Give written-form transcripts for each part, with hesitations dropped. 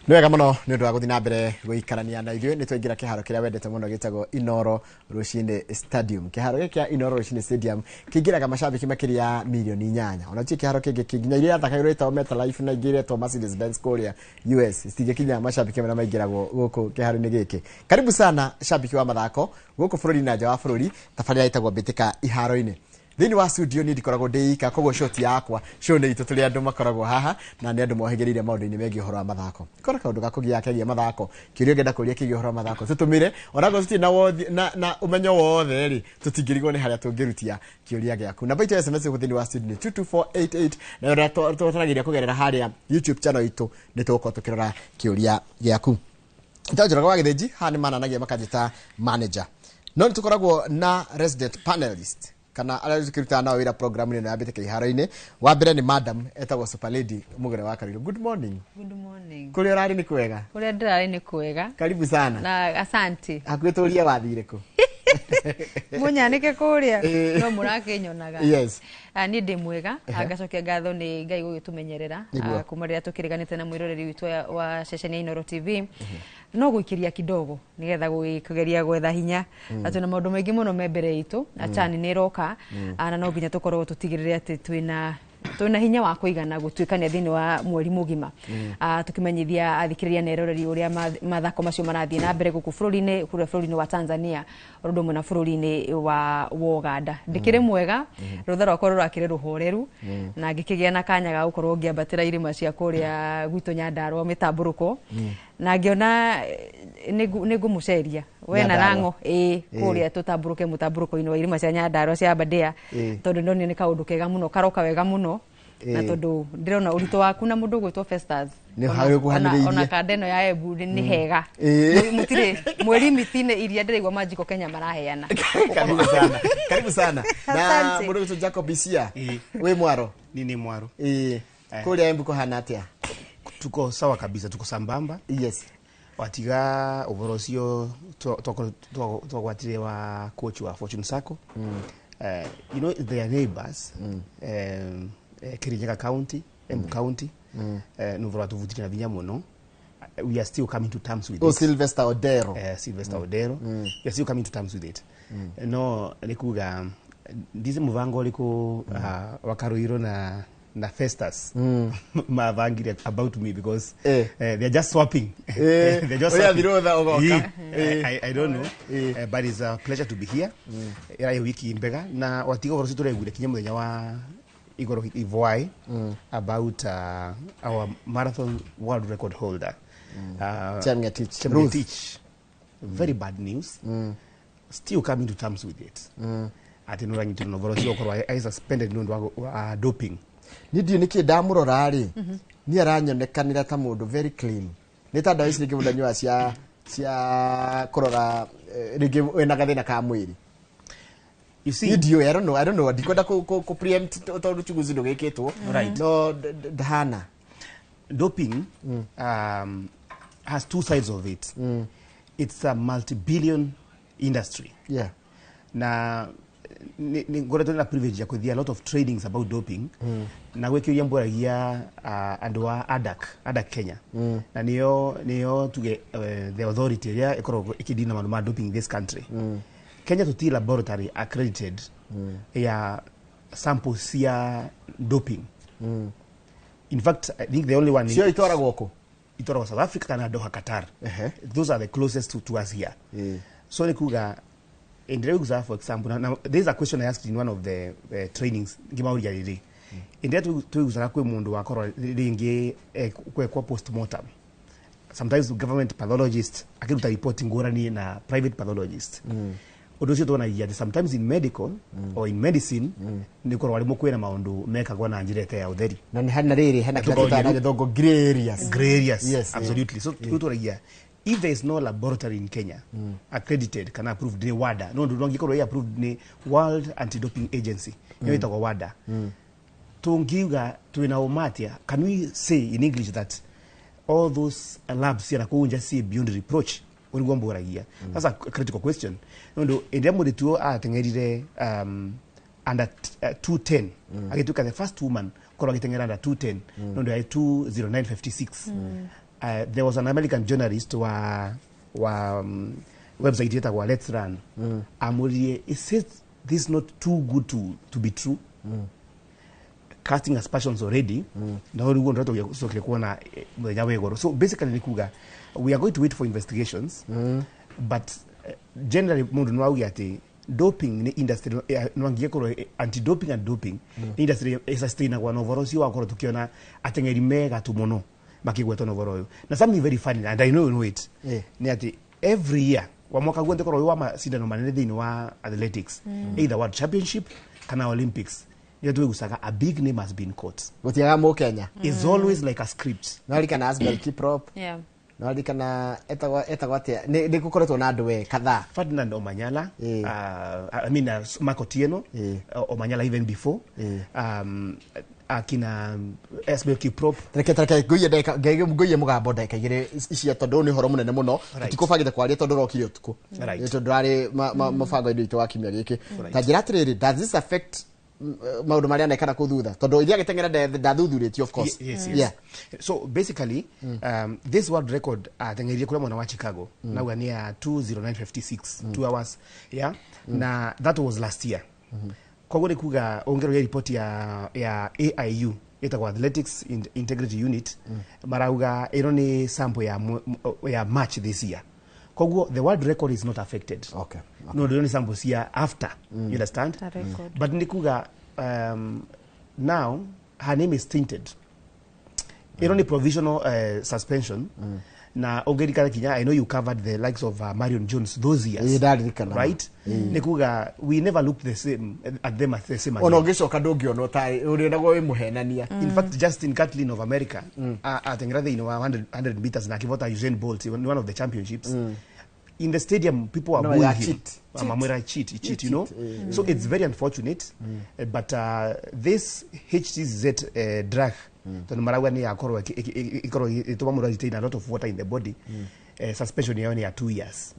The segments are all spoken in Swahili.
Nwega muno ni undu wa guthina mbere guikarania na ithuĩ nĩ twaingĩra kĩharo kĩrĩa wendete mũno gĩtagwo Inoro Rũcinĩ Stadium. Kĩharo gĩkĩ kĩa Inoro Rũcinĩ Stadium kĩingĩraga macambĩki makĩria milioni 8. Ona kĩharo kĩngĩ kĩnginya iria thakagĩrwo ĩtagwo MetLife na ingĩ ĩretwo Mercedes Benz kũrĩa US citingĩkinya macambĩki marĩa maingĩragwo gũkũ kĩharo-inĩ gĩkĩ. Karibu sana shambiki wa mathako gũkũ bũrũri na nja wa bũrũri, tabarĩra ĩtagwo mbĩtĩka iharo-inĩ. Thĩinĩ wa studio ni ndikoragwo ndĩika, koguo shoti yakwa show nĩ itũ tũrĩ andũ makoragwo haha na nĩ andũ mohĩgĩrĩire maũndũ-inĩ megiĩ ũhoro wa mathako. Ikora kaũndũ ga kũgĩa mathako, kĩũria ngenda kũria kĩgiĩ ũhoro wa mathako tũtũmĩre, onago tũtirĩ na ũmenyo wothe rĩ, tũtingĩrigwo nĩ harĩa tũngĩrutia kĩũria gĩaku. Namba itũ ya SMS thĩinĩ wa studio ni 22488 na ũrĩa tũtaragĩria kũgerera harĩa YouTube channel itũ nĩ tũgũkorwo tũkĩrora kĩũria gĩaku. Ntajũraga wa gĩthĩnji haha nĩ mananagia makanjĩta manager, no nĩ tũkoragwo na resident panelist kana ala tukirutana nao wira program ino ya mbĩtĩka iharo-inĩ. Wa mbere ni madam etagwo Super Lady Mugere wa Kariro. Good morning. Good morning. Kũrĩa ũrarĩ nĩ kwega? Kũrĩa ndĩrarĩ nĩ kwega. Karibu sana. Na asante. Hakwĩtũria wathire kũ? Munyanĩke kũrĩa no mũrakĩnyonaga. Yes. Niĩ ndĩ mwega, ngacokia ngatho nĩ Ngai gũgĩtũmenyerera kuma rĩrĩa tũkĩrĩganĩte na mwĩroreri witũ wa ceceni ya Inoro TV. No gũikĩria kidogo nigetha gũkĩgeria gwetha hinya atĩ na maũndũ maingĩ mũno me mbere itũ, achani nĩ roka na no nginya tũkorwo tũtigĩrĩre atĩ twĩna hinya wa kũigana gũtuĩkania thĩinĩ wa mweri mũgima, tukimenyithia athikĩrĩria na eroreri ũrĩa mathako macio marathiĩ na mbere gũkũ bũrũri-inĩ wa Tanzania ũndũ ũmwe na bũrũri-inĩ wa Uganda. Ndĩkĩrĩ mwega, rũtha rwakwa rũrakĩrĩ rũhoreru na ngĩkĩgĩa na kanya ga gũkorwo ngĩambatĩra irĩma cia kũrĩa gwitũ Nyandarua mĩtambũrũko na ngĩona nĩ ngũmũceria we na Rang'o kũrĩa tũtambũrũke mũtambũrũko-inĩ wa irĩma cia Nyandarua cia Aberdare, tondũ ndonio nĩ kaũndũ kega mũno, karoka wega mũno na tondũ ndĩrona ũritũ waku na mũndũ gwĩtwo Festus ona kandeno ya Embu nĩ hega mũtirĩ mweri mitine iria ndĩraigua Manjiko Kenya maraheana. Karibu sana na mũndũ gwĩtwo Jacob Isia we Mwaro. Nini Mwaro kũrĩa Embu kũhana atĩa? Tuko sawa kabisa, tuko sambamba. Yes. Watiga ũhoro ũcio twagwatire wa coach wa Fortune Sacco. You know, they are neighbors. Kirinyaga County, Embu County. Nuvura tuvutire na vinya muno. We are still coming to terms with it. Sylvester Odero. Sylvester Odero. We are still coming to terms with it. No, nikuga ndize muvango liko wakaruiro na Festus mavangira about me because they're just swapping. They're just swapping. I don't know, but it's a pleasure to be here. Era wiki mbega na watigo vorosi turegure kinya muthenya wa Igoro Ivwai about our marathon world record holder Chemngetich. Very bad news. Still coming to terms with it. Atinura nyitino vorosi okorwa I suspended nundu wa doping. Ndio niki ndamurora ri ni aranyonekanira ta mundu very clean. Ni ta ndawa ici ngi mundu nywa cia kurora rigi wena gathina ka mwiri. You see, I don't know ndikwenda ku preempt tondu chuguzi ndo geketwo. No dahana doping has two sides of it. It's a multi-billion industry. Yeah. Na ngora tuna privilege ya kuthia a lot of trainings about doping na gwekiria mboragia andu wa ADAC Kenya na niyo tuge the authority ya ikoragwo ikidina mandu ma doping in this country. Kenya to laboratory accredited ya sample cia doping. In fact, I think the only one sio itoragwo huko South Africa na Doha, Qatar. Those are the closest to us here. So nikuga in Reuza, for example, now there is a question I asked in one of the trainings. In there to kwe mundu wakoro ringi kwe kwa post-mortem. Sometimes the government pathologist akiruta reporting ngorani na private pathologist. Odosio tona ya sometimes in medical or in medicine nikoro wali mukwe na maundu meka kwa na njirete ya utheri. Na ni hana riri hana kitata na githongo gray areas. Yes, absolutely. So tutora ya if there is no laboratory in Kenya accredited can approved ni WADA, no ngikoro approved ni World Anti-Doping Agency, yoita kwa WADA. Tungiuga tuina umatia, can we say in English that all those labs yana kuunja see beyond reproach unigombo raia? That's a critical question. Ndo endemo de tuo atengerire under 210. Agetuka the first woman kora gitengera under 210. Ndo ya 20956. there was an American journalist website yetagwa Let's Run. Amurie, it says this is not too good to be true. Casting aspersions already. So basically, Nikuga, we are going to wait for investigations. But generally, doping ni industry anti-doping and doping industry sustain kwa novorosi wa koro tukiona atengeri mega tumono makigweto novoroyo na something very funny and I know it ni ati every year wa mwaka gwende koro wa masindano manene thini wa athletics either world championship kana Olympics yetu gusaka a big name has been caught gutiaga mu Kenya is always like a script nari kana Asbel Kiprop nari kana etagwa tia ni gukoretwo na andu we kadhaa Ferdinand Omanyala I mean Marco Tieno Omanyala even before akina Asbel Kiprop treke guye mugambo ndeka igire cia tondu ni horo munene muno tutikubagite kwaria tondu rokire utuku tondu ndari mabango ndu itwa kimya giki ta njira atiriri does this affect maudu maria nekana kuthutha tondu iria gitengera ndathuthurĩtio of course yes. So basically this world record atengerie kule mwana wa Chicago now ni 2:09:56 2 hours na that was last year kwa gode kuga ongero ya report ya AIU etagwa Athletics Integrity Unit marauga ero ni sample ya March this year. Kwa the world record is not affected. Okay. No, the only sample here after. You understand? But Nikuga now her name is tainted. Only provisional suspension. Na Ogerika Kenya, I know you covered the likes of Marion Jones those years. Right? Nikuga, we never looked the same at them as the same as in fact, Justin Gatlin of America, I think rather 100 meters na kivota Usain Bolt in one of the championships. In the stadium, people are booing him. Cheat, you know. So it's very unfortunate. But this HTZ drug, a lot of water in the body, suspension is only 2 years.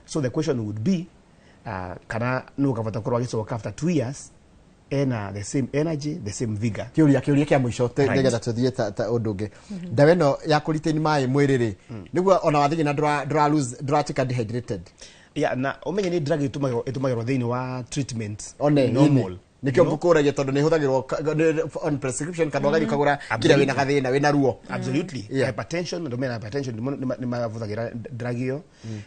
So the question would be, can no after 2 years, the same energy, the same vigor. Kiuria kia mwisho tegetha tuthie ta unduge. Ndawe no ya kuritini mai mwiriri. Niguo ona wathigi na dra tika dehydrated. Yeah, na omenye ni drug itumagirwo thini wa treatment normal. Nikyo ngukuragia tondu ni huthagirwo on prescription kana gari kagura kira wina gathina wina ruo. Absolutely. Hypertension ndo mena hypertension ni mavuthagira drug hiyo.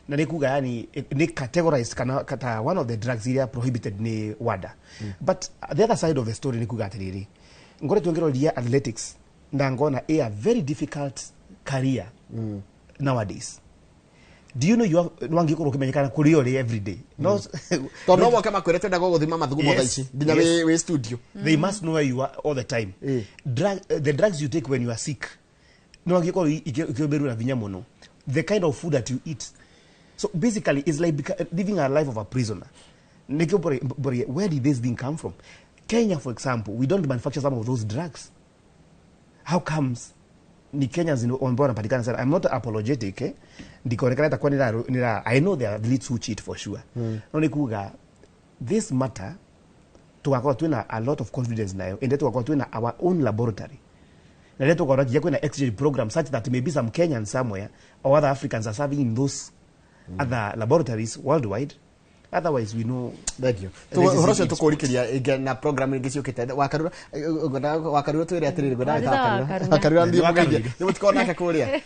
Na nikuga yani ni categorized kana kata one of the drugs here prohibited ni WADA. But the other side of the story nikuga atiriri. Ngore tuongero lia athletics ndangona a very difficult career nowadays. Do you know you have wangi ko kumenyekana kuriori every day? No. Tono wa kama kwere twenda guthima mathugumo thaici nginya we studio. They must know where you are all the time. The drugs you take when you are sick. No wangi ko ikiberu na vinya mono. The kind of food that you eat. So basically it's like living a life of a prisoner. Where did this thing come from? Kenya, for example, we don't manufacture some of those drugs. How comes ni Kenyans ambao wanapatikana sana? I'm not apologetic ndikoonekana itakuwa nila I know there are leads who cheat for sure. No nikuga this matter tukakuwa tuina a lot of confidence nayo and tukakuwa tuina our own laboratory. Na leto kwa raki na exchange program such that maybe some Kenyans somewhere or other Africans are serving in those other laboratories worldwide. Otherwise we know. Thank you. So horosho tukurikiria na program ingi ciukite wakarura twire atiriri wakarura ndio mugeje nimu tukona ke kuria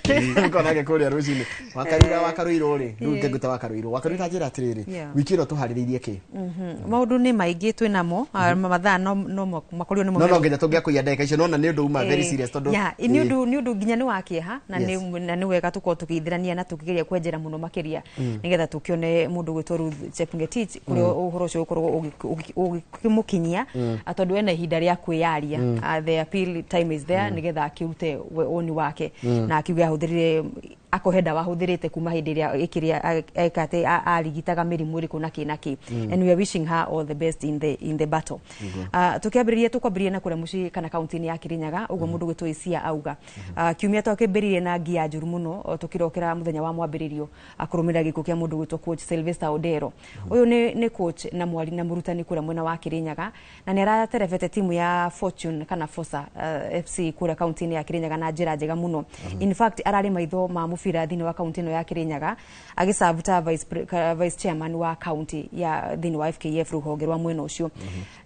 tukona ke kuria rucini wakaruiro ri runge guta wakaruira njira atiriri wikiro tuhariririe ki maundu ni maingi twinamo mathaa no makorio ni no nginya tungia kuya ndeka icio nona ni undu uma very serious tondu ni undu nginya ni wakieha na ni wega tuko tukithirania na tukigeria kwenjera muno makiria nigetha tukione mundu gwitwo Ruth Ngetich kuri uhoro cio ukorwo ukimukinyia atondu ena ihinda ria kwiyaria the appeal time is there nigetha akirute oni wake na akiuga ahuthirire akohenda wahuthirite kuma hindi ria ikiria ekate arigitaga mirimu iriku na kinaki and we are wishing her all the best in the battle. Tukiambiriria tukwambiriria na kuria muci kana kaunti ya Kirinyaga ugo mundu gwitwo Isia auga kiumia twakibiririe na ngia njuru muno tukirokera muthenya wa mwambiririo akurumira gikuo kia mundu gwitwo coach Sylvester Odero. Uyu ni coach na mwari na murutani kuria mwena wa Kirinyaga na ni araterefete timu ya Fortune kana Fosa FC kuria kaunti ya Kirinyaga na njira njega muno. In fact arari maitho ma mubira thini wa kaunti no ya Kirinyaga agisavuta vice chairman wa kaunti ya thini wa FKF ruhonge rwa mwena ucio.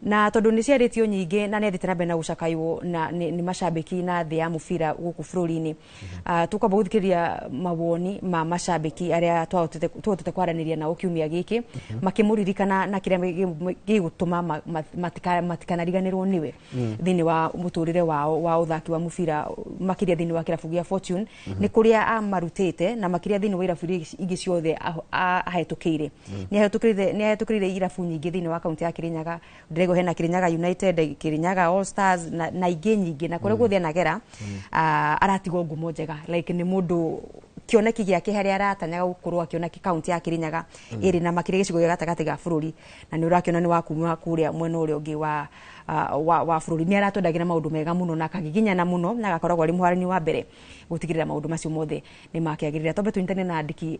Na tondu ni ciaritio nyingi na ni athite na bena gucakaiwo na ni mashabiki na thi ya mubira guku bururi-ini tukamba guthikiria mawoni ma mashabiki aria twahotete kwaraniria na kiumia giki makimuririkana na kiria gigutuma matikanariganirwo niwe thini wa muturire wa uthaki wa mubira makiria thini wa kirabu gia Fortune ni kuria amarutite na makiria thini wa irabu ingi ciothe ahetukire ni ahetukire irabu nyingi thini wa kaunti ya Kirinyaga Ndrego hena Kirinyaga United Kirinyaga All Stars na ingi nyingi na kuria guthia nagera aratigo ngumo njega like ni mundu kioneki giake haria aratanyaga gukorwo akioneki kaunti ya Kirinyaga iri na makiria gicigo gatagati ga bururi na ni urakiona ni wakuma kuria mwena uria ungi wa bururi ni aratondagira maundu mega muno na akagiginyana muno na agakoragwo ari muharani wa mbere gutigirira maundu macio mothe ni makiagirira tombe tunyitane na andiki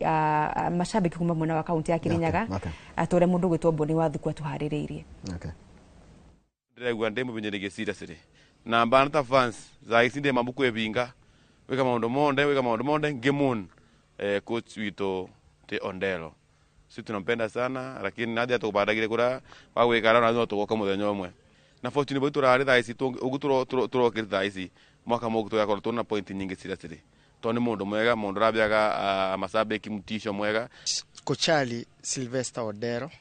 mashabiki kuma mwena wa kaunti ya Kirinyaga atore mundu gwitwo Boni wa Thukwa tuhaririirie ndregwa ndemo binyerege seriously na mbana fans za isinde mabuku ebinga weka maundu monde ngemun coach wito te Ondelo sisi tunampenda sana lakini nadia tukubadagire kura waweka rana no tugoka muthenya omwe na Fortune boy turari thaisi turokira thaisi mwaka mogu tuyakora tuna point nyingi seriously toni mundu mwega mundu rabyaga masabeki mutisho mwega Kochali Sylvester Odero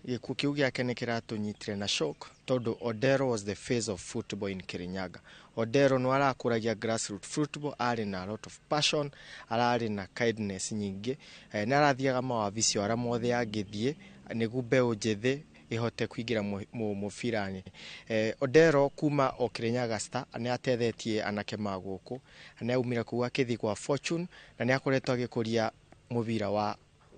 gikuo kiu giake ni kiratunyitire na shock tondu Odero was the face of football in Kirinyaga. Odero no arakuragia grassroots football, ari na a lot of passion, ari na kindness nyingi na arathiaga mawabici ara mothe angithie nigu mbeu njithi ihote kuingira mubirani. Odero kuma o Kirinyaga Star ni atethetie anake maguku ni aumira kuwa kithi kwa Fortune na ni akoretwo agikuria mubira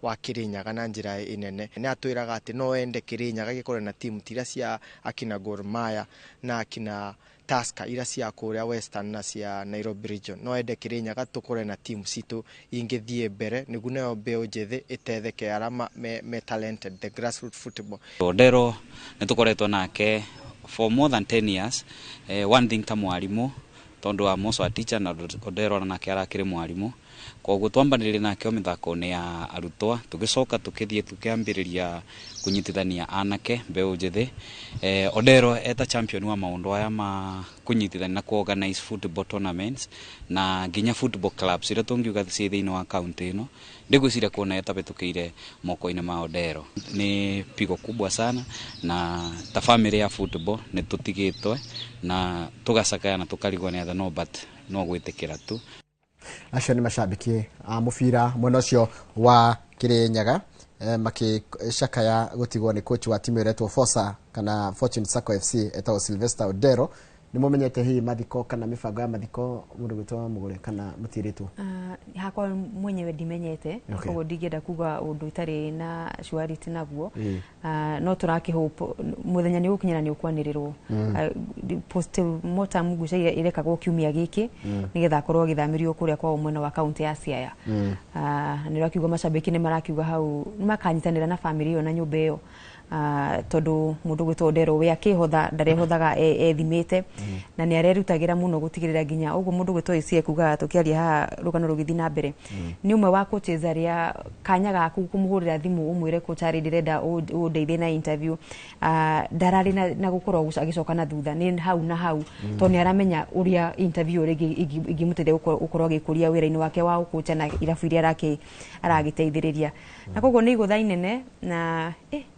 wa Kirinyaga na njira inene ni atwiraga ati no ende Kirinyaga gikore na timu tira cia akina Gor Mahia na akina Tusker ira cia kuria Western na cia Nairobi region no ende Kirinyaga tukore na timu citu ingithie mbere nigu nayo mbeu njithi itetheke arama me talented the grassroots football. Odero nitukoretwo nake for more than 10 years one thing ta mwarimu tondu wa most wa teacher na Odero nake arakire mwarimu koguo twambanire nake mithako-ini ya arutwa tugicoka tukithie tukiambiriria kunyitithania anake mbeu njithi. Odero eta champion wa maundu aya ma kunyitithania na organize football tournaments na nginya football clubs ira tungiuga ci thiini wa county ino ndigwiciria kuona etabetukire moko-ini ma Odero ni pigo kubwa sana na ta family ya football ni tutigitwe na tugacakaya na tukarigwo ni no but no gwitikira tu. Acio ni mashabiki a mubira mwena ucio wa Kirinyaga makicakaya gutigwo ni coach wa timu iretwo Fosa kana Fortune Sacco FC etagwo Sylvester Odero. Ni mumenyete hii mathiko kana mibango ya mathiko mundu gwitwa mugure kana mutiritwo? Hakwa mwenyewe ndimenyete koguo ndingenda kuga undu itari na surety naguo no turaki hope muthenya ni gukinyira ni ukwanirirwo post mortem guca irekagwo kiumia giki nigetha korwo githamirio kuria kwa mwena wa kaunti ya Siaya. Ni rakiuga mashabiki ni marakiuga hau ni makanyitanira na family yo na nyumba iyo tondu mundu gwitwo Odero we akihotha ndarehothaga ethimite na ni arerutagira muno gutigirira nginya uguo mundu gwitwo Isia kuga tukiaria ha rugano rugithi na mbere ni umwe wa coaches aria kanya gaku kumuhurira thimu umwire coach ari ndirenda undeithie na interview ndarari na gukorwo agicoka na thutha ni hau na hau to ni aramenya uria interview rigi igimutethia gukorwo agikuria wira-ini wake wa ukocha na irabu iria aragiteithiriria na koguo ni igutha inene na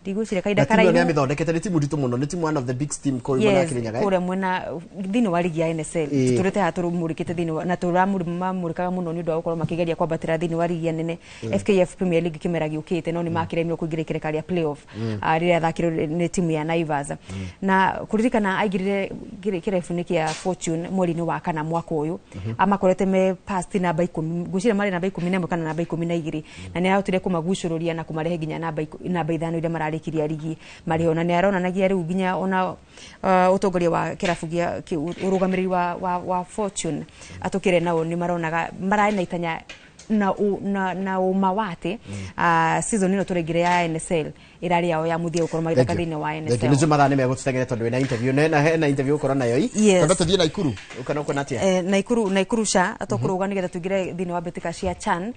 ndigwicira kaida karaihu na mithondekete ni timu ditu muno ni timu one of the big team ko mwena Kirinyaga kure mwena thini wa ligi ya NSL turete haturumurikite thini na turamurikaga muno ni ndu gukorwo makigeria kwambatira thini wa ligi ya nene FKF Premier League kimera giukite no ni makiremio kuingira ikereka ria playoff riria thakiro ni timu ya Naivas na kuririkana aigirire kirefu kia Fortune mweri-ini wa kana mwaka uyu amakorete me past namba 10 gucire mari namba 11 kana namba 12 na ni ahotire kumagucururia na kumarehe ginya namba 5 iria mararikiria ligi marihona ni aronanagia riu ginya ona utongoria wa kirafu gia urugamiriri wa Fortune atukire nao ni maronaga maraina itanya na umawate season ino turegire ya NSL irari yao ya muthia ukorwo magithaka thini wa NSL nizo mathane me gututengere tondu na interview na interview ukorwo nayo tondu tuthie na Ikuru ukana uko natia na Ikuru sha atokuruga nigetha tugire thini wa betika cia CHAN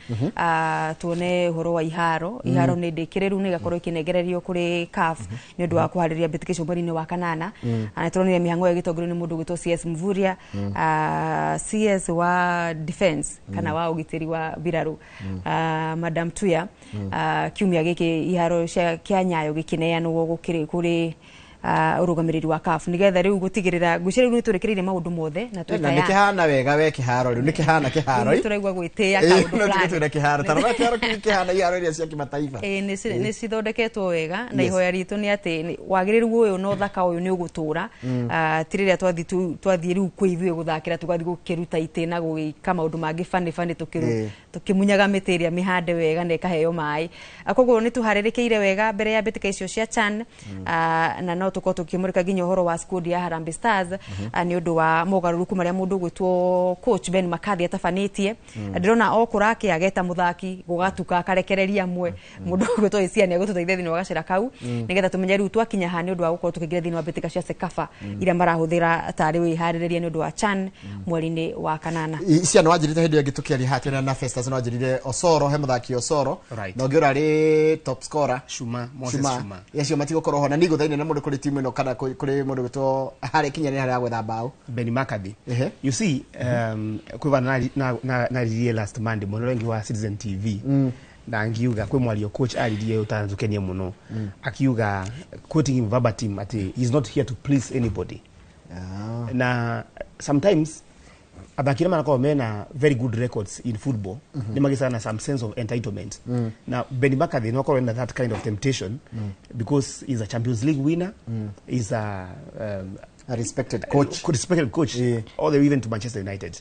tuone horo wa iharo ni ndikireru ni gakorwo ikinegererio kuri CAF ni undu wa kuhariria betika cio mweri-ini wa kanana na turonire mihango ya gitongorio ni mundu gwitwo CS Mvuria CS wa defense kana wa ugitiri wa biraru Madam Tuya kiumia giki iharo cia kia Nyayo gikineanwo gukiri kuri urugamiriri wa CAF nigetha riu gutigirira gucire riu turekereire maundu mothe na twikaya na nikihana wega we kiharo riu nikihana kiharo turaigwa gwitia kaundu fulani tuna kiharo tarora kiharo kihana iharo iria cia kimataifa ni cithondeketwo wega na ihoya ritu ni ati wagiriru uyu no thaka uyu ni ugutura tiriria twathie riu kwi ithuĩ guthakira tugathi gukiruta ite na gwika maundu mangi fani tukimunyaga mitiria mihande wega na ikaheo mai koguo ni tuharirikiire wega mbere ya betika icio cia CHAN na no tuko tukimurika ginyo horo wa squad ya Harambee Stars ni undu wa mogaruruku maria mundu gwitwo coach Ben Makathi atafanitie ndirona okurake ageta muthaki gugatuka akarekereria amwe mundu gwitwo Isiani agututeithia thini wa gacira kau nigetha tumenye riu twakinya ha ni undu wa gukorwo tukigira thini wa betika cia Sekafa ira marahuthira tari wihariria ni undu wa CHAN mweri-ini wa kanana Isiani wajirite hindi ngitukiaria hatena na Festus no wajirire Osoro he muthaki Osoro no ngira ri top scorer Moses Shuma yacio matigo korwo hona ni guthaine na mundu kuri timu ino kana kuri mundu gwitwo hari kinya ni hari agwetha bao Ben Makathi you see kwiva na ririe last Monday muno wengi wa Citizen TV na ngiuga kwe mwario coach aririe utanzukenia muno akiuga quoting him verbatim ati he's not here to please anybody na sometimes abakira manako mena very good records in football ni magisana some sense of entitlement now Ben Makathi no under that kind of temptation because he's a Champions League winner he's a respected coach all the way even to Manchester United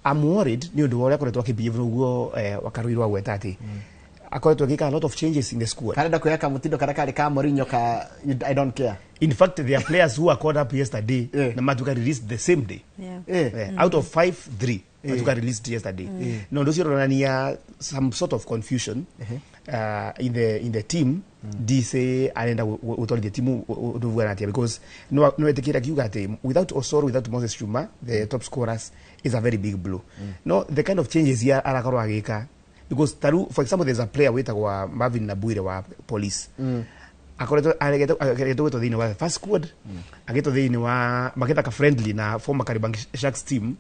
I'm worried ni undu wale akoretwo akibihave uguo wakaruirwa gwetati akoretwo gika a lot of changes in the squad karenda kuyaka mutindo karakari ka Mourinho ka I don't care in fact there are players who are called up yesterday na matuka released the same day out of 5-3 matuka released yesterday no those are some sort of confusion in the team DC aenda utoli the team uduvanatia because no etikira kiugate without Osoro without Moses Shuma the top scorers is a very big blow no the kind of changes here arakorwa agika because for example there's a player wetagwa Marvin Nabuire wa Police akoreto ageto thini wa first squad ageto thini wa maketa ka friendly na former Kariobangi Sharks team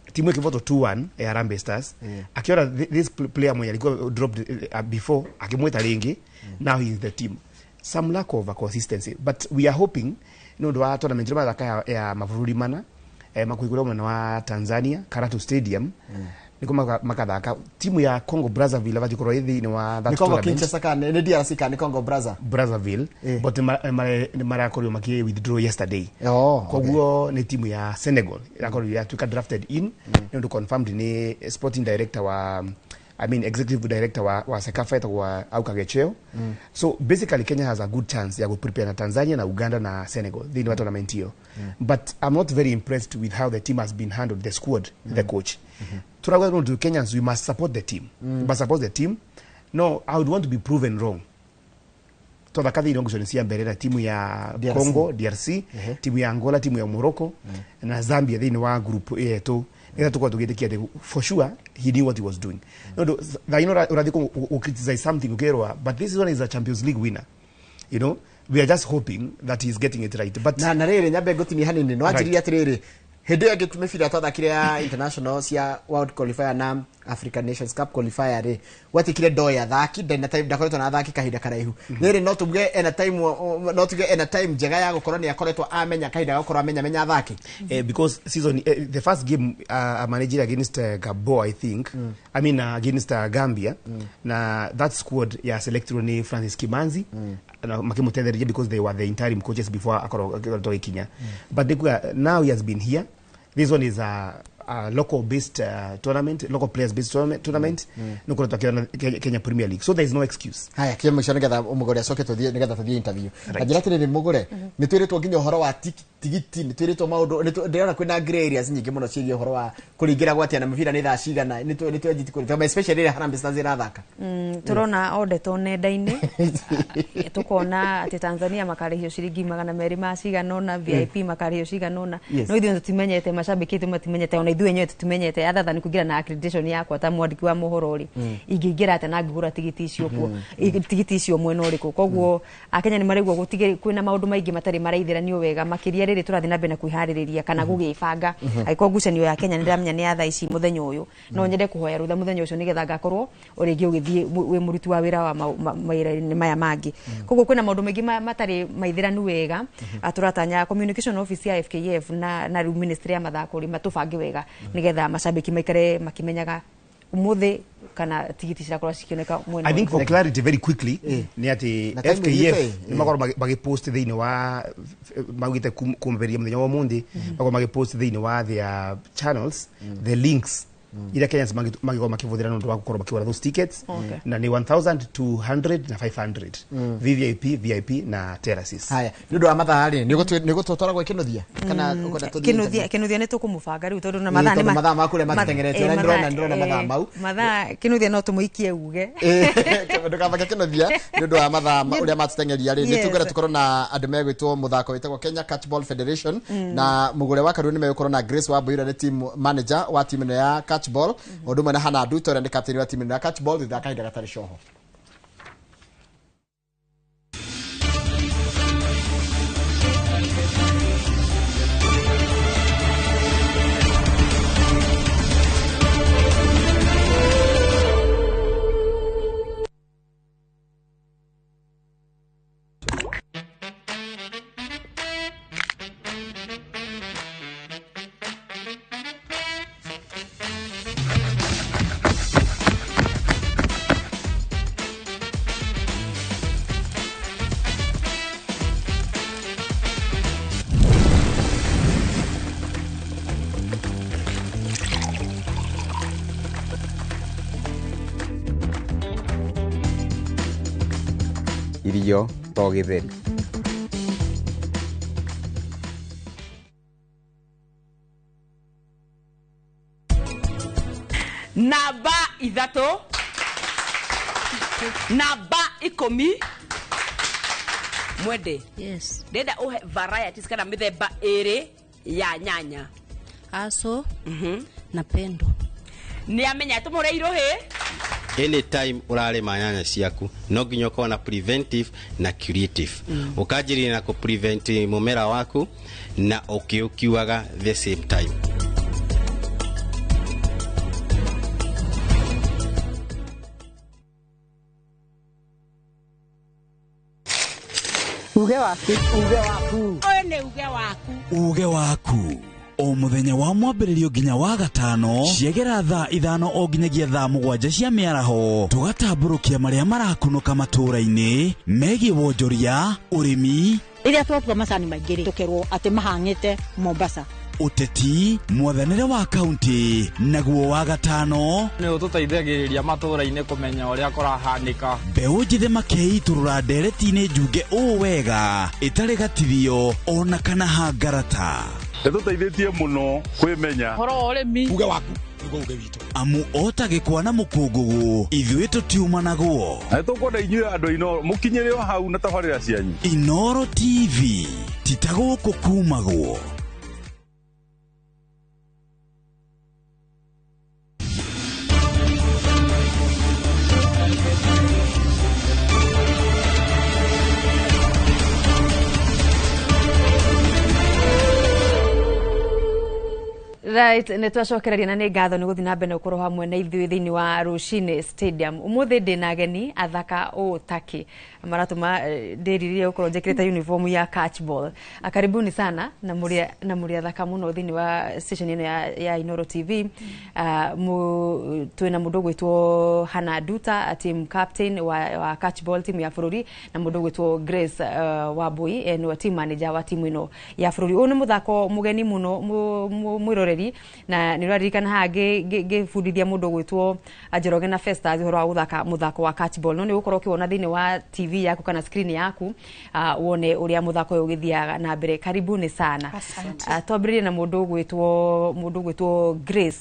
ikivoto 2-1 ya Harambee Stars akiona this player mwenye alikuwa dropped before akimweta lengi now he is the team some lack of consistency but we are hoping ndo wa tournament ya mavururi mana makuigura mwana wa Tanzania Karatu Stadium niko makathaka timu ya Congo Brazzaville vatikoro hithi ni wa that Congo Kinshasa kana ni DRC kana Congo Brazzaville but mara korio maki withdraw yesterday koguo ni timu ya Senegal yakoro ya tuka drafted in ndo confirmed ni sporting director wa executive director wa Sekafa wa Aukagecheo so basically Kenya has a good chance ya go prepare na Tanzania na Uganda na Senegal they know tournament hiyo but I'm not very impressed with how the team has been handled the squad the coach to Kenyans we must support the team we must support the team no I would want to be proven wrong to the kadhi ilongo sia mbele timu ya Congo DRC timu ya Angola timu ya Morocco na Zambia they wa group yetu ila tukwa tugetekia for sure he knew what he was doing no the uradiko criticize something ukerwa but this one is a Champions League winner you know we are just hoping that he's getting it right but na rere nyabe gotini hanini no ajiri atirere hede ya gitume fira twathakire ya international cia world qualifier na African Nations Cup qualifier ri watikire ndo ya thaki ndena time ndakoretwo na thaki kahinda karaihu riri no tuge ena time no tuge ena time njega ya gukorwo ni akoretwo amenya kahinda gukorwo amenya thaki because season the first game I managed against Gabon, I think I mean against Gambia na that squad ya selected ni Francis Kimanzi na makimutethereria because they were the interim coaches before akoro Kenya but now he has been here. This one is a local based tournament, local players based tournament no kuna Kenya Premier League, so there is no excuse. Haya kiyo mwisho nigetha umugore acoke tuthie nigetha tuthie interview ajira tiriri mugore nitwiritwo nginya horo wa tigiti nitwiritwo maundu ndirona kwina grey areas nyingi muno cirie horo wa kuringira gwatia na mubira ni thaa cigana nitwenjiti kuri especially Harambee Stars irathaka turona odeto nenda-ini tukona ati Tanzania makarihio ciringi 200 ma cigana na VIP makarihio cigana na no ithuĩ tutimenyete mashabiki tutimenyete ona ithuĩ enyewe tutimenyete atha ni kugira na accreditation yakwa ta mwandiki wa muhoro ri ingĩingĩra ate na ngigura tigiti icio kuo tigiti icio mwena ũrĩkũ koguo akenya ni marigwo gutigĩ kwina maundu maingĩ matari maraithiranio wega makiria riri turathi na mbere kuiharĩrĩria kana gũgĩbanga aiko ngucanio ya Kenya ndiramenya ni atha ici muthenya uyu no nyende kuhoya rutha muthenya ucio nigetha ngakorwo uringi ugithie we muruti wa wira wa mawira-inĩ maya mangi koguo kwina maundu maingĩ matari maithiranu wega aturatanya communication office ya FKF na ministry ya mathako ri matubange wega nigetha mashabiki maikare makimenyaga umuthi kana tigiti cirakora cikioneka mwena. I think for clarity very quickly ni ati FKF ni makoro magipost thiini wa magite kumberia muthenya wa mundi makoro magipost thiini wa their channels the links ila Kenyans magigo makivuthira no ndwa gukorwo makiwara those tickets na ni 1200 na 500 VIP na terraces. Haya ndio wa mathaa ri ni gutotwara gwa kinothia kana ukona tuthia kinothia ni tukumubanga riu tondu na mathaa ni mathaa makure matitengerete na ndrona mathaa mau mathaa kinothia no tumuikie uge ndukabaka kinothia ndio wa mathaa uria matitengeria ri ni tugere tukorwo na andu megwitwo muthako witagwo Kenya Catchball Federation na mugure wa Karu ni megũkorwo na Grace Wambũira ni team manager wa timu ya Catchball Odu mana hana Nduto ni captain wa timu ya Catchball thaka hinda gatari coho irio to githeri namba 3 namba 10 mwende yes ndenda uhe varieties kana mithemba iri ya nyanya aso na pendo ni amenya tumure irohe anytime urarima nyanya ciaku no nginya ukorwo na preventive na curative ukanjĩrĩria na ku prevent mumera waku na ukiukiwaga the same time. uge waku oyo ni uge waku o muthenya wa mwambĩrĩrio nginya wa gatano ciegera thaa 5 o nginyagia thaa 7 cia mĩaraho tugatambũrũkia marĩa marakunũka matũũra-inĩ megiĩ wonjoria ũrĩmi iria twatua macani maingĩ tukerwo atĩ mahang'ĩte Mombasa uteti mwathanĩre wa kaunti naguo wa gatano nĩ ũtũteithagĩrĩria matũũra-inĩ kũmenya ũrĩa kũrahanĩka mbeũ njĩthĩ makeitũrũra ndereti-inĩ njunge ũũ wega ĩtarĩ gatithio ona kana hangarata nĩtũteithĩtie mũno kwĩmenya horo ũrĩmi uge waku uge witũ amu otagĩkwa na mũkũngũgũ ithuĩ tũtiuma naguo na tũkwenda inyuĩ andũ Inoro mũkinyĩre o hau na tabarĩra cianyu Inoro TV titagũkũ kumagwo. Right, nä twacokereria na nä ngatho nä gå thiä na mbere å hamwe na ithuä thä wa Rushine Stadium. Umuthi ndä na ageni athaka å taki maratuma ndä ririe gå korwo njä kä rä te uniform ya catchball. Karibuni sana na må rä athaka må no thä wa station ino ya Inoro TV. Twä na må ndå gwä two Hannah Duta, team captain wa catchball team ya bũrũri, na må ndå gwä two Grace Wambui nä team manager wa timu ino ya bũrũri. Å nä må thako må geni må no mwiroreri na nä ũraririkana haha ngĩbundithia mũndũ gwĩtwo Njoroge na Festus ũhoro wa gũthaka mũthako wa catchball. No nĩ ũgũkorwo ũkĩwona thĩinĩ wa TV yaku kana screen yaku wone ũrĩa mũthako ũyũ ũgĩthiaga na mbere. Karibuni sana. Twambĩrĩrie na mũndũ gwĩtwo Grace.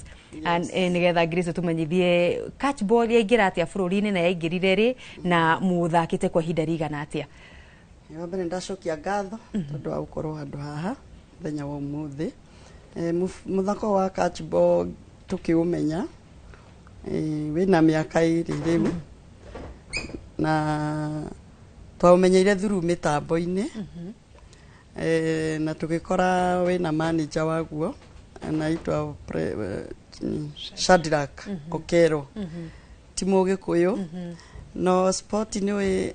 Nĩgetha Grace tũmenyithie catchball yaingĩra atĩa bũrũri-inĩ na yaingĩrire rĩ na mũthakĩte kwa ihinda rĩigana atĩa? Wa mbere ndacokia ngatho tondũ wa gũkorwo handũ haha mũthenya wa ũmũthĩ. Muthako wa catchball tukiumenya wina miaka iri riu na twaumenyeire through mitambo-ini na tugikora wina manager waguo anaitwa Shadrack Okero timu Gikuyu no sport ni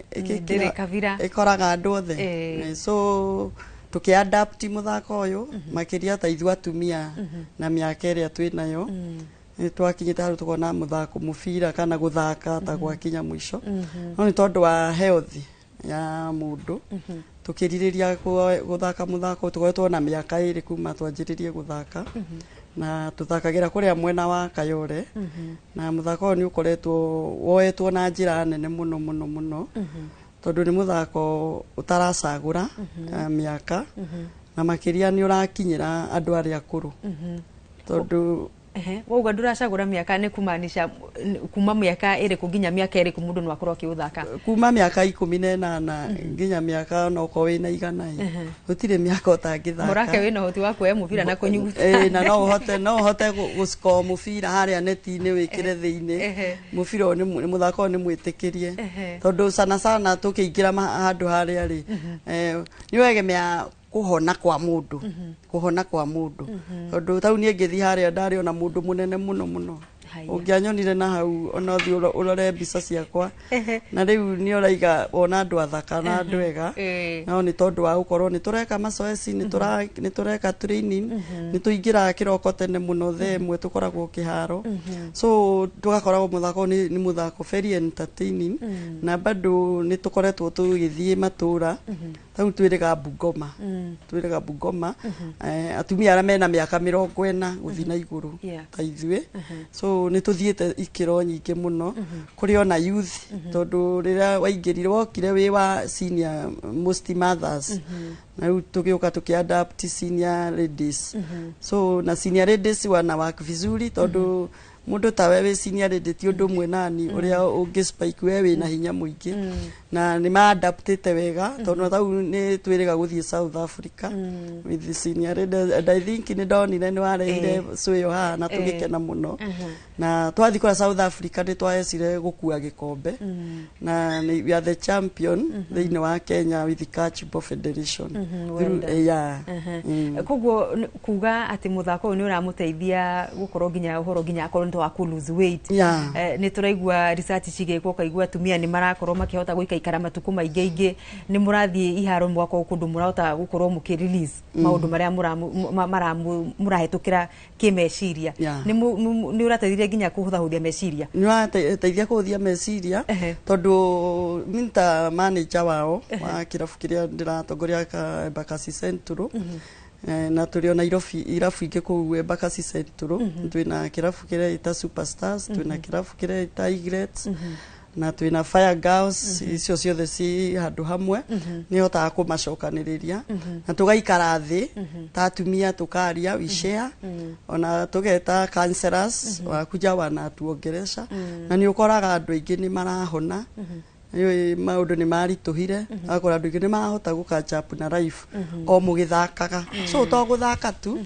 ikoraga andu othe so tukiadapt muthako uyu makiria ta ithu atumia na miaka iria twinayo twakinyite haru tukona muthako mubira kana guthaka ta gwakinya mwisho no ni tondu wa health ya mundu tukiririria guthaka muthako tugoetwo na miaka iri kuma twanjiririe guthaka na tuthakagira kuria mwena wa Kayore na muthako ni ukoretwo woetwo na njira nene muno tondu ni muthako utaracagura miaka na makiria ni urakinyira andu aria akuru tondu wauga nduracagura miaka ni kumanisha kuma miaka iri kuginya miaka iri ku mundu no akorwo akiuthaka kuma miaka 18 nginya miaka no ko wina igana gutire miaka utangithaka murake wina hoti wa kuoya mubira na kunyuguta na no hote guscore mubira haria neti-ini wikire thiini mubira ni muthako ni mwitikirie tondu sana tukiingira handu haria ri ni wegemea kuhona kwa mundu tondu tau nie ngithi haria ndari ona mundu munene muno ungianyonire na hau ona thi urore mbica ciakwa na riu ni uraiga ona andu athaka na andu ega no ni tondu wa gukorwo ni tureka mazoezi ni tureka training ni tuingira kiroko tene muno themwe tukoragwo kiharo so tugakoragwo muthako ni muthako very entertaining na bado ni tukoretwo tugithie matura tau twiriga Bungoma atumia ara mena miaka 40 guthi na iguru ta ithue so ni tuthiete ikiro nyingi muno kuri ona youth tondu rira waingirire wokire wi wa senior most mothers na tugiuka tukiadapt senior ladies so na senior ladies wana work vizuri tondu mundu ta wewe senior lady ti undu mwe nani uria ungi spike wewe na hinya muingi na ni ma adaptete wega tondu tau ni twiriga guthie South Africa with the senior lady and I think ni donire ni wareire suyo ha na tugikena muno na twathi kura South Africa ni twaecire gukua gikombe na we are the champion thiini wa Kenya with the Catchball Federation koguo kuga ati muthako ni uramuteithia gukorwo nginya uhoro nginya akorwo nto wa lose weight ni turaigua research cigekwo kaigua atumia ni marakorwo makihota guikaikara matuku maingi ni murathie iharo mwako kundu murahota gukorwo mukirelease maundu maria murahetukira kimeciria ni urateithia nginya kuhuthahuthia meciria ni urateithia kuhuthia meciria tondu minta manager wao wa kirabu kiria ndiratongoria ka Embakasi Central na turi ona irabu ingi kuu Embakasi Central twina kirabu kiria ita Superstars twina kirabu kiria ita Eaglets na twina Fire Girls icio ciothe ci handu hamwe ni hotaga kumacokaniriria na tugaikara thi ta atumia tukaria we share ona tugeta counselors wa kuja wana tuongeresha na ni ukoraga andu aingi ni marahona maundu ni marituhire akora andu ingi ni mahota gucatch up na life o mugithakaga so to guthaka tu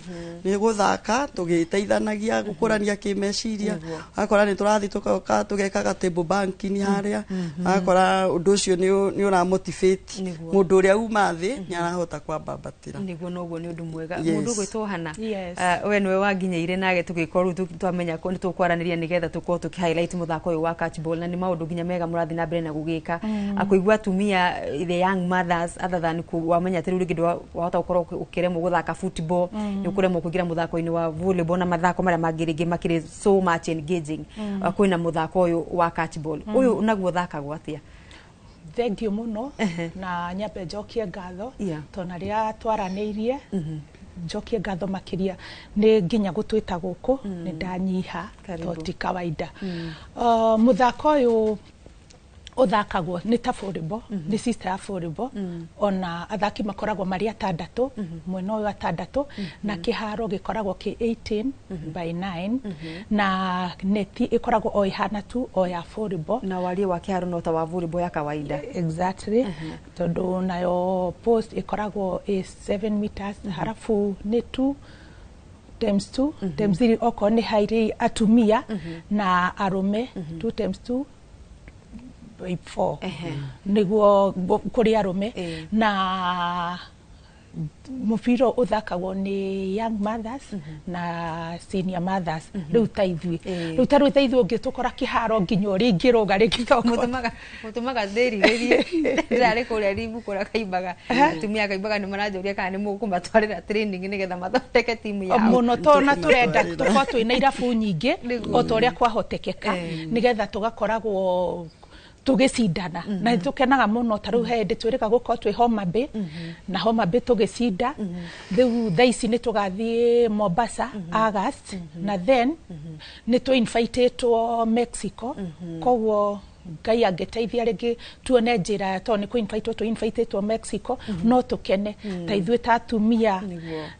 ni guthaka tugiteithanagia gukurania kimeciria akora ni turathi tukoka tugekaga table bank ni haria akora undu ucio ni ura motivate mundu uria uma thi ni arahota kwambabatira niguo noguo ni undu mwega mundu gwitwo hana we niwe wanginyeire nage tugikoru twamenya ko ni tukwaraniria nigetha tuko tuki highlight muthako uyu wa catchball na ni maundu nginya mega murathi na mbere na gugika akuigwa tumia the young mothers other than kuwamenya ati ruri kindu wahota gukorwo ukiremwo guthaka football ni ukuremwo kugira muthako-ini wa volleyball na mathako maria mangiringi makiri so much engaging kwina muthako uyu wa catchball uyu naguo thakagwo atia thengio muno na nyambe njokie ngatho tona ria twaraniirie njokie ngatho makiria ni nginya gutwita guku ni ndanyiha toti kawaida muthako uyu uthakagwo ni ta volleyball ni sister ya volleyball ona athaki makoragwo mari atandatu mwena uyu atandatu na kiharo gikoragwo ki 18 by 9 na neti ikoragwo o ihana tu o ya volleyball na wali wa kiharo no ta wa volleyball ya kawaida exactly tondu nayo post ikoragwo 7 meters harafu ni 2 times 2 times 3 oko ni hairi atumia na arume 2 times 2 by 4 niguo kuri arume na mufiro uthakagwo ni young mothers na senior mothers riu taithwi riu taru taithwi ungitukora kiharo nginya uri ngiruga rikithoko mutumaga theri riri ndari kuria ribu kura kaimbaga tumia kaimbaga ni marajoria kana ni mukumatwarira training nigetha mathondeke timu yao muno tona turenda tuko twina irabu nyingi o toria kwahotekeka nigetha tugakoragwo tugisindana na tukenaga muno taru hende twirika guko twi Homa Bay na Homa Bay tugisinda riu thaici ni tugathie Mombasa August na then ni tu invitetwo Mexico koguo Ngai angeteithia ringi tuone njira to ni ku-invite Mexico no tukene ta ithuĩ ta atumia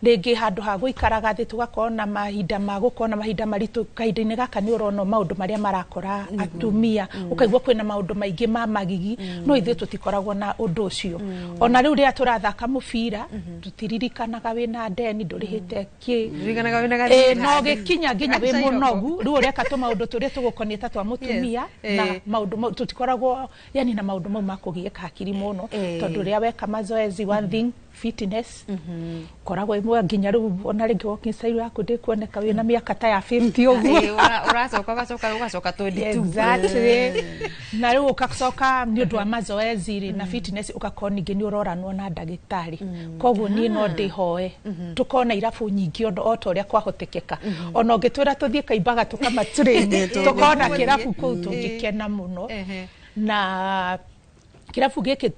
ringi handu ha guikaraga thi tugakona mahinda ma gukona mahinda maritu kahinda-inĩ gaka ni urona maundu maria marakora atumia ukaigua kwina maundu maingi ma magigi no ithuĩ tutikoragwo na undu ucio ona riu ria turathaka mubira tutiririkanaga wina deni ndurihite ki ririkanaga wina no gikinya nginya wi munogu riu ureka tu maundu turia tugukonie ta twa mutumia na maundu tutikoragwo yani na maundu mau makugieka hakiri muno tondu ria weka mazoezi one thing fitness koragwo imwe nginya riu ona ringi walking style yaku ndikuoneka wina miaka ta ya 50 uguo uracoka 22 exactly na riu ukacoka ni undu wa mazoezi na fitness ukakoni ngi ni uroranwo na ndagitari koguo ni no ndihoe tukona irabu nyingi o toria kwahotekeka ona ngitwira tuthie kaimbaga tukama train tukona kirabu kuu tungikena muno na kirabu giki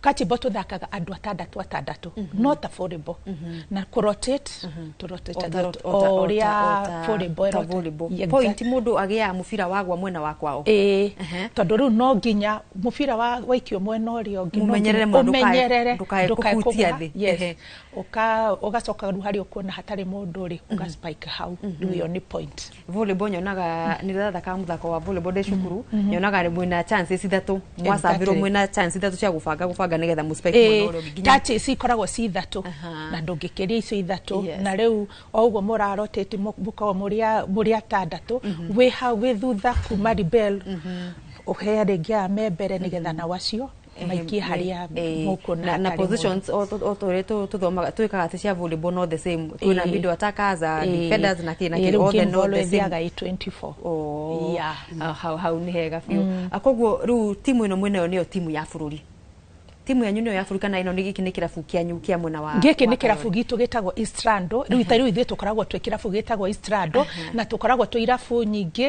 catchball tuthakaga andu atandatu not a volleyball na rotate to rotate oria volleyball point mundu agia mufira wagwa mwena wakwao tondu riu no nginya mufira waikio mwena urio umenyerere ndukaikutia thi yes ugacoka ru hari ukona hatari mundu ri ugaspike hau riu ni point volleyball nyonaga ni thaka muthako wa volleyball de cukuru nyonaga ri mwina chances ithatu mwasambirwo mwina chance ithatu cia gubanga nigetha muspike mwena urio nginya touch ikoragwo ci ithatu na ndungikiria icio ithatu na riu o uguo murarotete muko muria atandatu wi hau wi thutha kuma rebel uhe ringi a membere nigetha na wacio maikie haria mukuna na positions o tuthomaga twikaga ati cia volleyball no the same kuna middle attackers defenders na kina all the no the same 24 how ni hega fiu akoguo ru timu ino mwene yo timu ya bururi timu ya nyunio ya Afrika na ino nigi kini kirabu kia nyukia mwena wa giki ni kirabu gitu gitagwo Istrando riu itari ithe tukoragwo twe kirabu gitagwo Istrando na tukoragwo twe irabu nyingi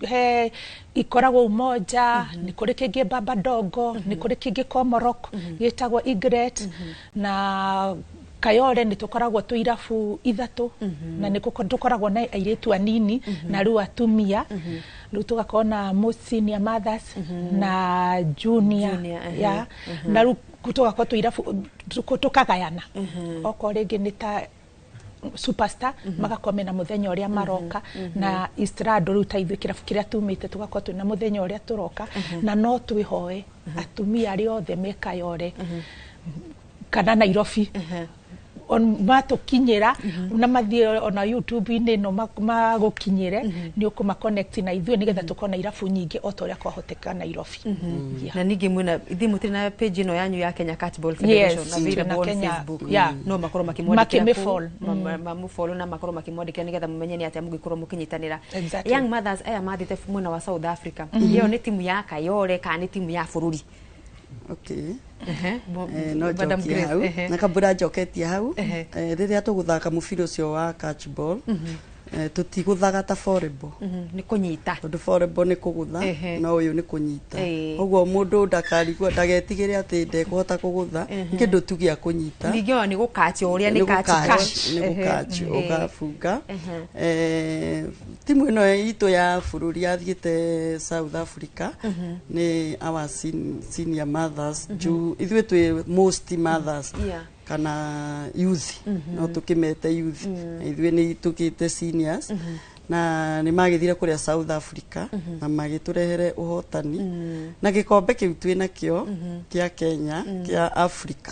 he ikoragwo umoja ni kuri kingi Baba Dogo ni kuri kingi Komorok gitagwo Igret na Kayole ni tukoragwo twe irabu ithatu na ni tukoragwo na airetu anini na riu atumia riu tugakona senior mothers na junior ya na riu tugakwo twe irabu tukagayana oko ringi ni ta superstar magakomena muthenya uria maroka na Estrado riu taithwe kirabu kiria tumite tugakorwo twina muthenya uria turoka na no twihoe atumia ari othe mekayore kana Nairobi on matukinyira na mathie ona YouTube-ini no magukinyire ni ukuma connect na ithuĩ nigetha tukona irabu nyingi o toria kwahoteka Nairobi. Na ningi mwina ithimu tina page ino yanyu ya Kenya Catball Federation na available on Facebook. No makorwo makimwandikira mamufollow na makorwo makimwandikira nigetha mumenye ni atia mugikorwo mukinyitanira. Young Mothers aya mathite mwena wa South Africa. Iyo ni timu ya Kayore kana ni timu ya bururi. Okay. No joke hau na kabura joketie hau riria tuguthaka mubira ucio wa catchball tutiguthaga ta volleyball ni kunyita tondu volleyball ni kugutha no uyu ni kunyita uguo mundu ndakarigwo ndagetigire ati ndekuhota kugutha kindu tu gia kunyita ningio ni gukachi uria ni gukachi ugafunga timu ino itu ya bururi athiite South Africa ni our senior mothers juu ithuĩ twi most mothers kana youth no tukimete youth ithuĩ ni tukite seniors na ni magithire kuria South Africa na magiturehere uhotani na gikombe kiu twina kio kia Kenya kia Africa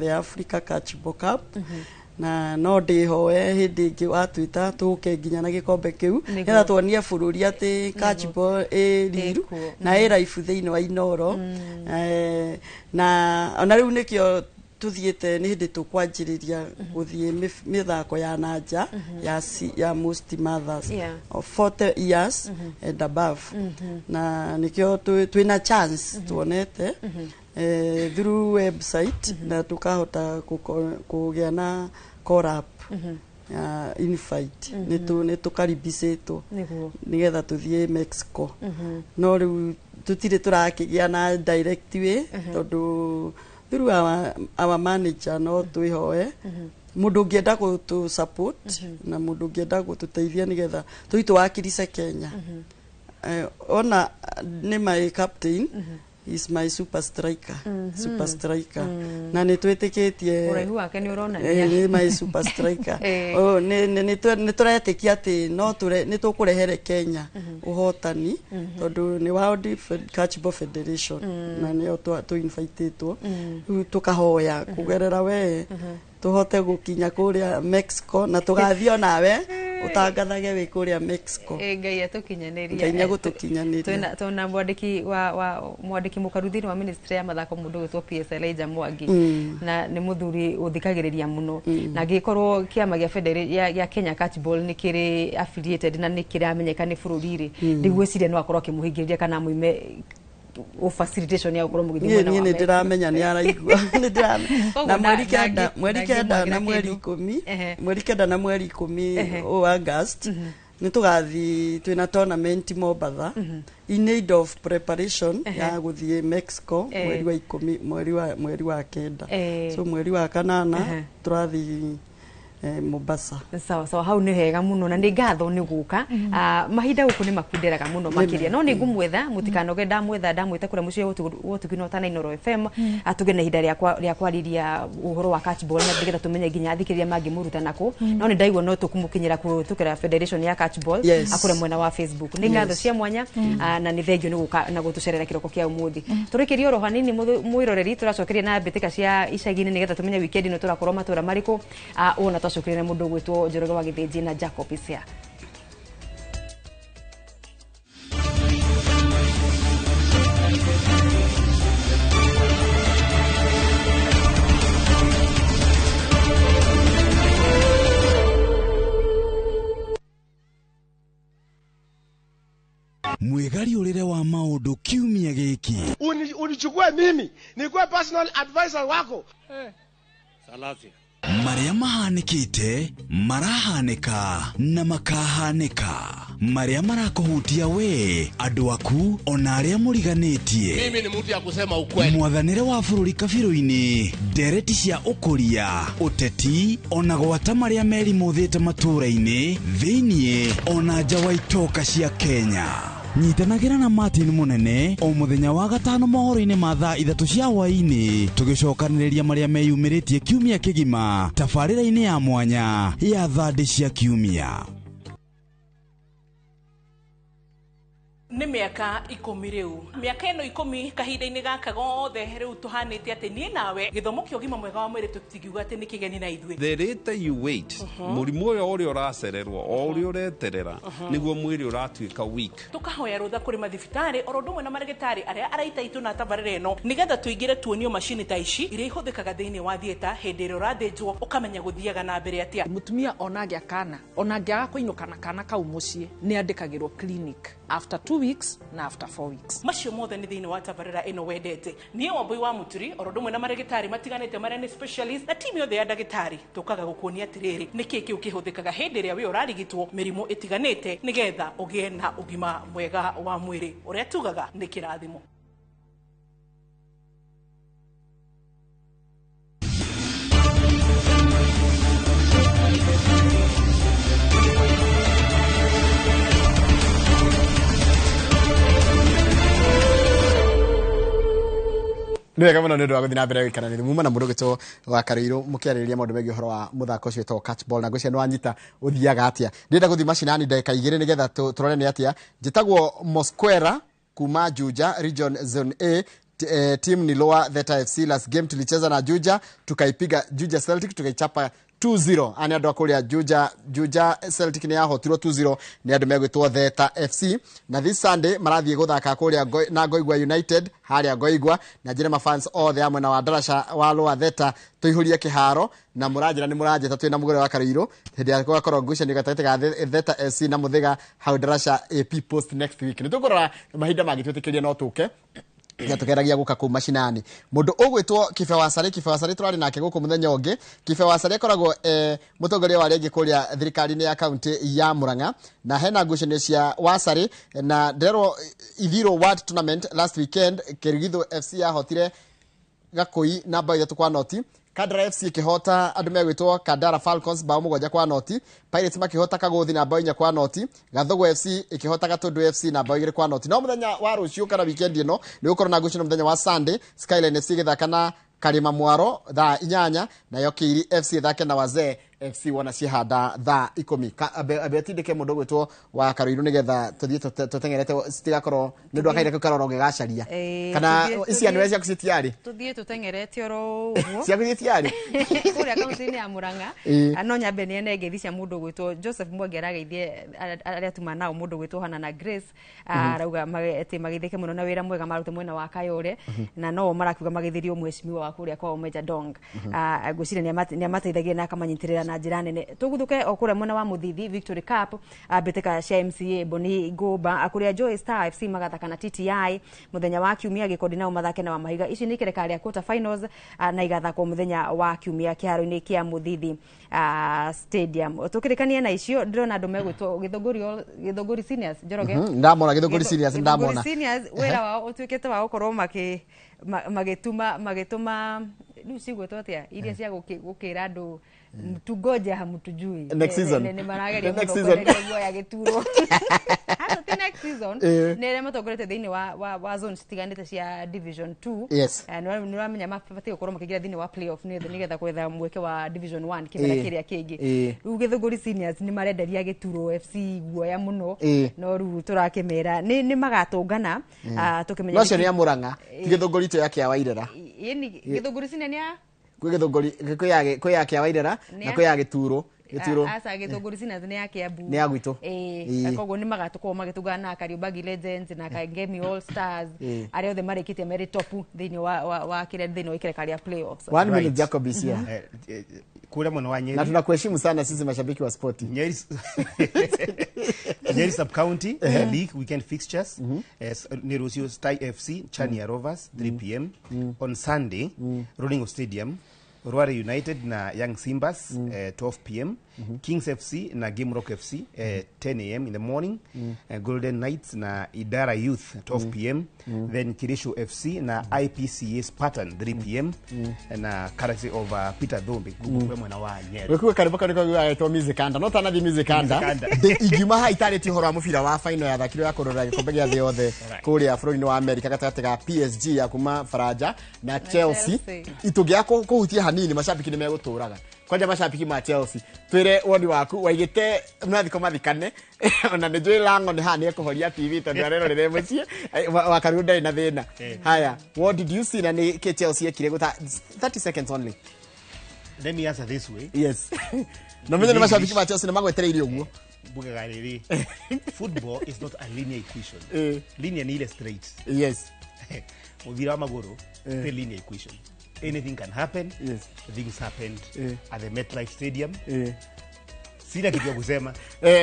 the Africa Catchball Cup na no ndihoe hindi ingi watwita tuke nginya na gikombe kiu ngetha tuonie bururi ati catchball riru na raifu thiini wa Inoro na ona riu nikio tuthiete ni hindi tukwanjiriria guthie mithako ya nanja ya most mothers of 40 years and above na nikio twina chance tuonete through website na tukahota kugia na collab invite ni tukaribicitwo nigetha tuthie Mexico no riu tutire turakigia na direct way tondu through our manager no twihoe mundu ngienda gutu support na mundu ngienda gututeithia nigetha tuitwakirise Kenya ona ni my captain is my super striker na ni twitikitie uraihu wake ni urona ni my super striker ni turetikia ati no ni tukurehere Kenya uhotani tondu ni World Catchball Federation na ni tu invitedwo tukahoya kugerera we tuhote gukinya kuria Mexico na tugathio nawe utangathage wi kuria Mexico ngai atukinyaniria ngai gutukinyaniria tuna mwandiki mukaruthini wa ministry ya mathako mundu gwitwo PSL Jamwangi na ni muthuri uthikagiriria muno na gikorwo kiama gia Federation ya Kenya Catchball ni kiri affiliated na ni kiramenyeka ni bururi ndigwiciria no akorwo kimuhingiriria kana muime o facilitation ya ukorwo mugithimwe na ni ndiramenya ni araigua ni ndiramenya na mweri kenda na mweri 10 o August ni tugathi twina tournament Mombasa in need of preparation ya guthie Mexico mweri wa 10 mweri wa kenda so mweri wa kanana turathi Mombasa sawa hau ni hega muno na ngatho ni guka mahinda guku ni makunderaga muno makiria no ni ngumwetha mutikanoge ndamwita kuria mucio wotukino tana Inoro FM atuge na hinda ria kwariria uhoro wa catchball na ndigetha tumenye nginya athikiria mangi muruta nako no ni ndaigwa no tukumukinyira kutukira Federation ya Catchball akure mwena wa Facebook ni ngatho cia mwanya na ni thengio ni guka na gutucerera kiroko kia umuthi turikirio ro hanini mwiroreri turacokeria na mbitika cia icagini nigetha tumenye weekend no turakorwo matura mariku ona twacokeria mundu gwitwo Njoroge wa Githĩnji na Jacob Isia mwigari urire wa maundu kiumia giki unichukue mimi nikuwe personal advisor wako Salasia maria mahanikite marahanika na makahanika maria marakuhutia we andu aku ona aria muriganitie mimi ni mtu ya kusema ukweli mwathanire wa bururi kabiru-ini ndereti cia ukuria uteti ona gwata maria meri muthite matura-ini thiini ona nja wa itoka cia Kenya nyitanagira na Martin Munene o muthenya wa gatano mohoro-ini ma thaa 3 cia hwaini tugicokaniriria maria meyumiritie kiumia kigima tabarĩra-inĩ ya mwanya ya thandi cia kiumia. Nĩ mĩaka 10 rĩu. Mĩaka ĩno 10 kahinda-inĩ gaka gothe rĩu tuhanĩte atĩ niĩ nawe gĩthomo kĩa ũgima mwega wa mwĩrĩ tũtingiuga atĩ nĩ kĩgeni na ithuĩ. The later you wait, mũrimũ ũrĩa ũracererwo o ũrĩa ũreterera nĩguo mwĩrĩ ũratuĩka weak. Tukahoya rũtha kũrĩ mathibitarĩ oro ũndũ ũmwe na marĩgĩtarĩ arĩa araita itũ na tabarĩra ĩno nĩgetha tũingĩre tuonio macini ta ici iria ihũthĩkaga thĩinĩ wa thieta hĩndĩ ĩrĩa ũrathĩnjwo ũkamenya gũthiaga na mbere atĩa. Mũtumia onagĩa kana onangĩaga kũinũka na kana kau mũciĩ nĩ andĩkagĩrwo clinic after 2 weeks na after 4 weeks. Macio mothe nĩ thĩinĩ wa tabarĩra ĩno wendete. Niĩ Wambui wa Mũturi oro ũndũ ũmwe na marĩgĩtarĩ matiganĩte marĩa nĩ specialist na timu yothe ya ndagĩtarĩ tũkaga gũkuonia atĩrĩrĩ nĩkĩ kĩu kĩhũthĩkaga hĩndĩ ĩrĩa we ũrarigitwo mĩrimũ ĩtiganĩte nĩgetha ũgĩe na ũgima mwega wa mwĩrĩ ũrĩa tugaga nĩ kĩrathimo. Nĩ wega mũno nĩ ũndũ wa gũthiĩ na mbere gũikarania muma na mũndũ gĩtwo wa Karuirũ mũkĩarĩrĩria maũndũ megiĩ ũhoro wa mũthako ũcio wĩtagwo catch ball na ngwĩciria nĩ wanyita ũthiaga atĩa. Ndĩrenda gũthiĩ macinani ndagĩka 2 nĩgetha tũrore nĩ atĩa. Njĩtagwo Mosquera kuma Juja Region Zone A. Team ni Lower Theta FC. Last game tulicheza na Juja tukaipiga Juja Celtic tukaichapa 2-0. Ani andu akuria Juja Celtic ni yahotirwo 2-0 ni andu megwitwo Theta FC. Na this Sunday marathie guthaka kuria na Ngoigwa United haria Ngoigwa na njire mafans othe amwe na wadarasha wa Lower Theta tuihurie kiharo na muranjira ni muranjeta twina mugore wa Karuirũ hindi ya gũkorwo ngucanio gatagatĩ ga Theta FC na Muthiga hau darasha AP post next week. Ni tukurora mahinda mangĩtwĩtĩkĩria no tuke ya tukeragia guka ku mashinani mundu ugwitwo Kibe Wasare turari nake guku muthenya ungi. Kibe Wasare akoragwo mutongoria wa regi kuria thirikari-inĩ ya kaunti ya Murang'a na hena ngucanio cia Wasare na ndero Ithiro World Tournament last weekend Kerigitho FC yahotire Gakui na bao 3 kwa noti. Kadara FC ikihota andu megwitwo Kadara Falcons bao 7 kwa noti. Pirates makihota Kaguthi na bao 4 kwa noti. Gathogo FC ikihota Gatundu FC na bao 2 kwa noti. No muthenya wa rucio kana weekend ino ni ukorwo na ngucanio muthenya wa Sunday. Skyline FC githaka na Karima Mwaro thaa 8 na Yokiri FC thake na Wazee FC wana cihanda thaa 10. Abetindike mundu gwitwo wa Karuirũ nigetha tuthie tutengerete citigakorwo ni ndu akaire kukarora ngigacaria kana isia ni cia kusitiari tuthie tutengerete oro uguo cia kusitiari kuria kaunti-inĩ ya Murang'a no nyambe ni ngeithi cia mundu gwitwo Joseph Mwangi arageithie aria tuma nao mundu gwitwo hana na Grace arauga magithike muno na wira mwega marute mwena wa Kayore na no marakiuga magithirio mweshimiwa wa kuria kwa Meja Dong ngwiciria ni amateithagia na akamanyitirira na njira nene. Tuguthuke okure mwena wa Muthithi Victory Cup beteka cia MCA Boni Goba akuria Joy Star FC magathaka na TTI muthenya wa kiumia gikodi nao mathake na wa Mahiga. Ici ni kireka ria quarter finals na igathakwo muthenya wa kiumia kiharo-ini kia Muthithi stadium. Tukirikania na icio ndirona andu megwitwo Githunguri Seniors Njoroge ndamona Githunguri Seniors ndamona Seniors wera wao utuikete wa gukorwo magituma riu cigwetwo atia iria cia gukira andu tugoje hamutujui next season ni marageria guo ya gituro hata ti next season nere matongorete thiini wa zone citiganite cia division 2 yes ni ramenya mabati gukorwo makigira thiini wa playoff nigetha kwetha mweke wa division 1 kimera kiria kingi riu Githunguri Seniors ni marenderia gituro FC guoya muno no riu turakimera ni magatungana tukimenya no cio ni ya Murang'a Githunguri to yake ya Wairera yani Githunguri Seniors ni ya Githunguri ko yake ya Wairera na ko ya gituro asa Githunguri Seniors ni yake ya Bu ni ya gwito koguo ni magatuko magitugana na Kariobangi Legends na Kangemi All Stars aria othe marikite meri top thiini wa kire thiini wa kireka ria playoffs 1 minute Jacob isia kule mwana wa Nyeri na tunakuheshimu sana sisi mashabiki wa sport Nyeri sub county league weekend fixtures ni Rusio Star FC Chania Rovers 3 p.m. on Sunday Rolling Stadium Ruare United na Young Simbas 12 p.m. Kings FC na Game Rock FC 10 am in the morning, Golden Knights na Idara Youth 12 pm, then Kirisho FC na IPCA Spartan 3 pm, na courtesy of Peter Dhombe kwa mwana wa Nyeri. Wekuwe karibu kwa to Mizikanda, no tana di Mizikanda. De igima ha itare ti horo mufira wa final ya thakiro ya korora gikombe gia thi yothe kuria bururi wa America gatagati ga PSG ya kuma Faraja na Chelsea. Itugia kuhutia hanini mashabiki ni meguturaga. Kwanja mashabiki ma Chelsea. Twire woni waku waigite mnathiko mathikane ona ne jwe lango ni hani ekuhoria TV tondu arero rire mucie wakarunda ina thina. Haya, what did you see na ni ke Chelsea ekire guta 30 seconds only. Let me answer this way. Yes. No menya mashabiki ma Chelsea magwetereire uguo. Bugagariri. Football is not a linear equation. Linear ni ile straight. Yes. Movira wa magoro, the linear equation. Anything can happen. Yes. Things happened at the MetLife Stadium. Sina kitu ya kusema.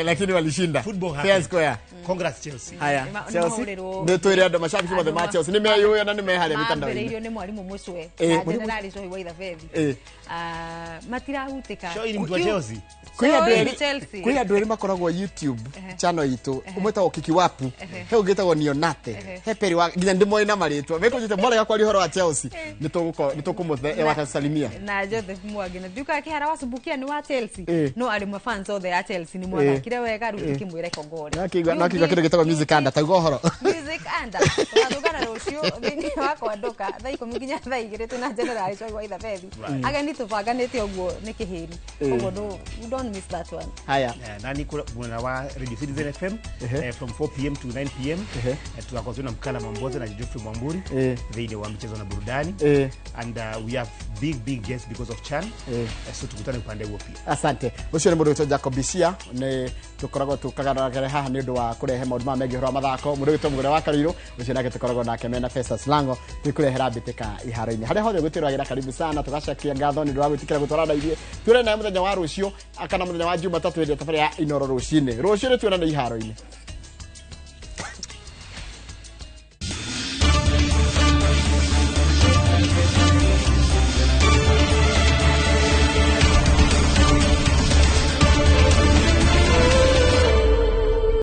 Lakini walishinda. Fair square. Congrats Chelsea. Haya, Chelsea. Ndio tuile ndo mashabiki wa the match Chelsea. Nimeyoyo na nimehalia mitandao. Ile ni mwalimu Muswe. Na generali so hiwa ida fethi. Matira hutika. Show ni mtu wa Chelsea. Kwa ndweri makoragwo YouTube channel itu umweta okiki wapu he ugitagwo Nionate he peri wa nginya ndimo ina maritwa meko jite mora yakwa rihoro wa Chelsea nitukumuthe watasalimia na Joseph Mwangi na duka kihara wasumbukia ni wa Chelsea no ali mafans othe ya Chelsea ni mwana kire wega rutiki mwire kongore nakigwa kire gitagwo Mizikanda taguo horo Mizikanda tugana rucio thini wakwa nduka thaiko miginya thaigire tuna general so wa ida fethi ageni tubanganite oguo ni kihiri oguo don't miss that one. Haya. Nani kuna wa Radio Citizen FM from 4 pm to 9 pm. Tunakuwa na Mkala Mamboze na Geoffrey Mwamburi. They wa michezo na burudani. And we have big guests because of Chan. So tukutane upande huo pia. Asante. Ucio ni mundu Jacob Bishia ni tukoragwo tukagaragara haha ni undu wa kurehe maundu ma megi horo mathako mundu witwa mugure wa Kariro ucio nake tukoragwo nake mena Festus Lango tukurehera bitika iharo-ini haria hothe gwitirwagira karibu sana tugacakia ngatho ni ndu wa gwitikira gutwara ithie twire na muthenya wa rucio akana muthenya wa Jumatatu ile tafari ya Inoro rucine tuonana iharo-ini.